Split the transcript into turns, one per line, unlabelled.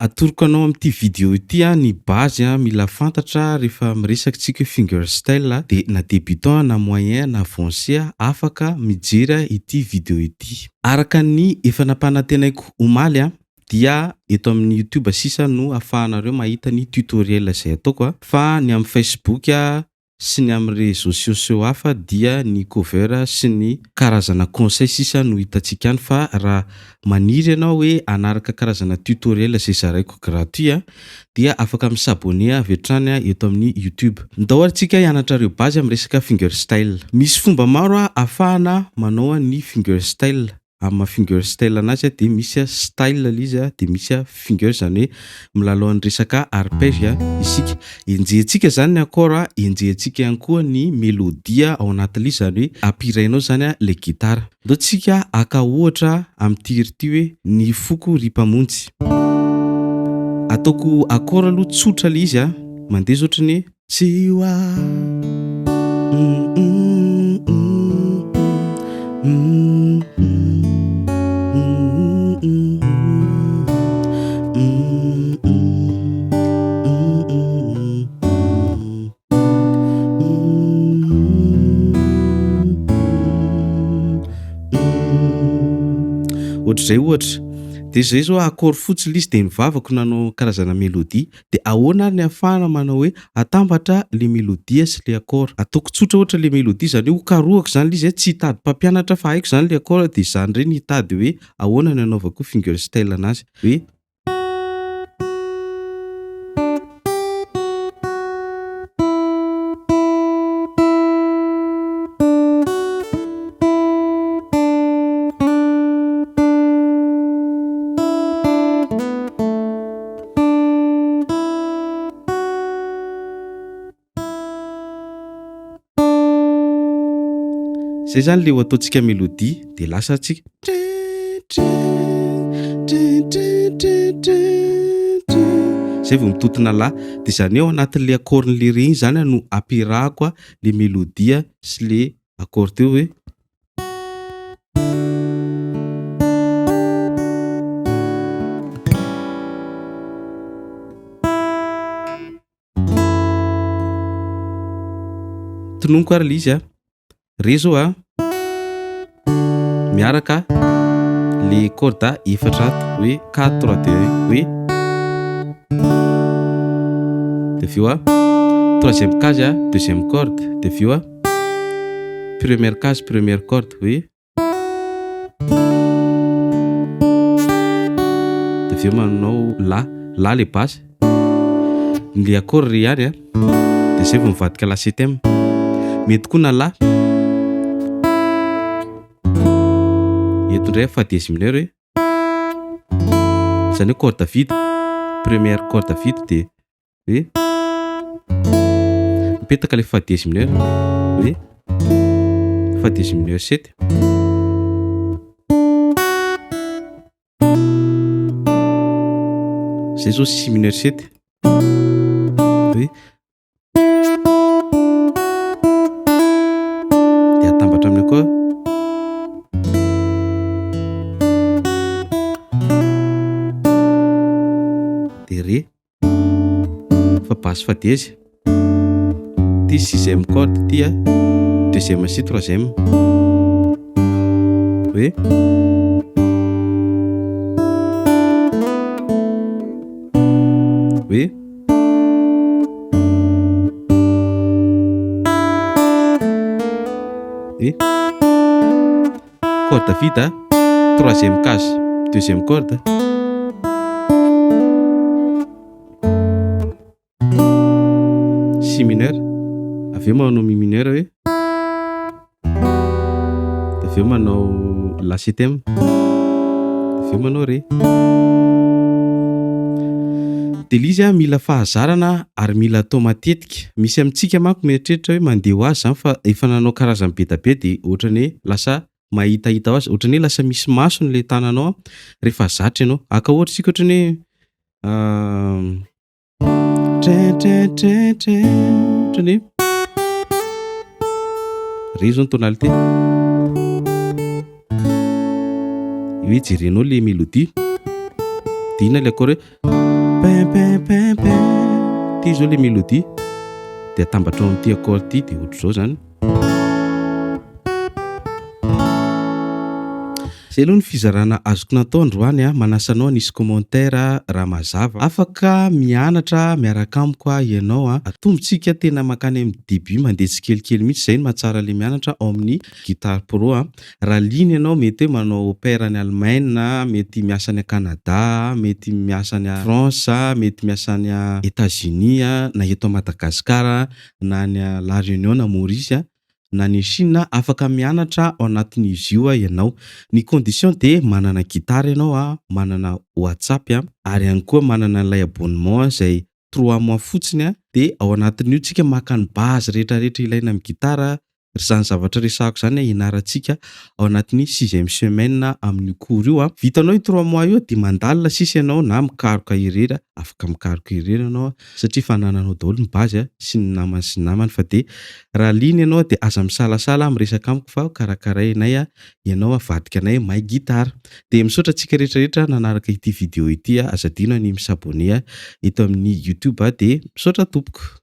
Atoroko anao amin'ity vidéo ity ny base mila fantatra rehefa miresaky fingerstyle de na débutant na moyen na avancé afaka mijery ity vidéo ity. Araka ny efa nampanantenaiko omaly dia eto amin'ny YouTube sisa no ahafahanareo mahita ny tutoriel izay ataoko fa ny amin'ny Facebook sy ny amin'ny réseaux sociaux hafa dia ny cover sy ny karazana conseil sisa no hitantsika any fa raha maniry ianao hoe anaraka karazana tutoriel izay zaraiko gratuit dia afaka misabone avy hatrany eto amin'ny YouTube. Ndao antsika hianatra reo base amin'ny resaka fingerstyle. Misy fomba maro ahafahana manao ny fingerstyle. Amma fingerstyle anazy de misy style izy de misy finger zany hoe milalao ny resaka arpège isika. Enjehintsika zany ny accord enjehintsika ihany koa ny melodia ao anatin'izy zany hoe ampirainao zany le gitara. Ndao tsika aka ohatra amin'ty ry hoe ny foko ripamonjy. Ataoko accord aloha tsotra le izy mandeha ohatran'ny tsiwa ohatr'izay ohatra de zay zao accord fotsy l'izy de mivavaka nanao karazana melodie de ahoana ny afahana manao hoe atambatra le melodia sy le accord. Ataoko tsotra ohatra le melodie zany hoe karohako zany izy tsy hitady mpampianatra fa haiko zany le accord de zany reny hitady hoe ahoana ny anaovako fingerstyle anazy hoe zay zany le ataontsika melodie de lasa tsika zay vao mitotona la de zany ao anatin'le accord-nle regny zany no ampirahako le melodia sy le accord teo hoe tononoko ary le izy rezo miaraka le corde efatra hoe 4 3 2 hoe de viu troisième case deuxième corde de viu première case première corde hoe de viu manao la le basse le accord re ihany de zay vao mivadika la septième mety koa na la eto indray fa dièse mineur hoe zany hoe corde vide première corde vide de hoe mipetaka le fa dièse mineur hoe fa dièse mineur 7 zay zao si mineur 7 hoe de atambatra aminy koa de ré fa basse fa dièse ty sixième corde ty deuxième sy troisième hoe hoe et corde vide troisième case deuxième corde si mineur aveo manao mi mineur hoe aveo manao la septième aveo manao ré de lizy mila fahazarana ary mila atao matetika. Misy amintsika manko mieritreritra hoe mandeha ho azy zany fa efa nanao karazany be da be de ohatrany hoe lasa mahitahita azy ohatrany hoe lasa misy masony le tananao rehefa zatra ianao aka ohatra sika ohatrany ohatrany re zao ny tonalité hoe jerenao le mélodie adina le akora hoe pin pin pin pin, ty zao le mélodie de atambatra ao amin'ity accord ty de ohatr'izao zany. Zay aloha ny fizarana azoko natao androany manasa anao nisy commentaire raha mazava. Afaka mianatra miaraka amiko ianao atombontsika tena makany amin'ny début mandeha tsikelikely mihitsy zay no mahatsara le mianatra ao amin'ny Guitar Pro. Raha liana ianao mety hoe manao opéra any Allemagne, mety miasa any Canada, mety miasa any France, mety miasa any États-Unis, na eto Madagascar, na any La Réunion na Maurice, na ny Chine, afaka mianatra ao anatin'izy io ianao. Ny condition de manana gitara ianao manana WhatsApp ary ihany koa manana ilay abonnement zay 3 mois fotsiny de ao anatin'io tsika maka ny base rehetrarehetra ilaina amin'ny gitara. Zany zavatra resahako zany ianarantsika ao anatin'ny 6e semaine amin'ny cours io. Vitanao io 3 mois io de mandalina sisa ianao na mikaroka herera, afaka mikaroka herera ianao satria fanananao daholo ny base sy ny namany sy ny namany. Fa de raha liana ianao de aza misalasala miresaka amiko fa karakarainay ianao avadika anay mahay gitara. De misaotra antsika rehetrarehetra nanaraka ity vidéo ity, aza adino ny misabone eto amin'ny YouTube de misaotra tompoko.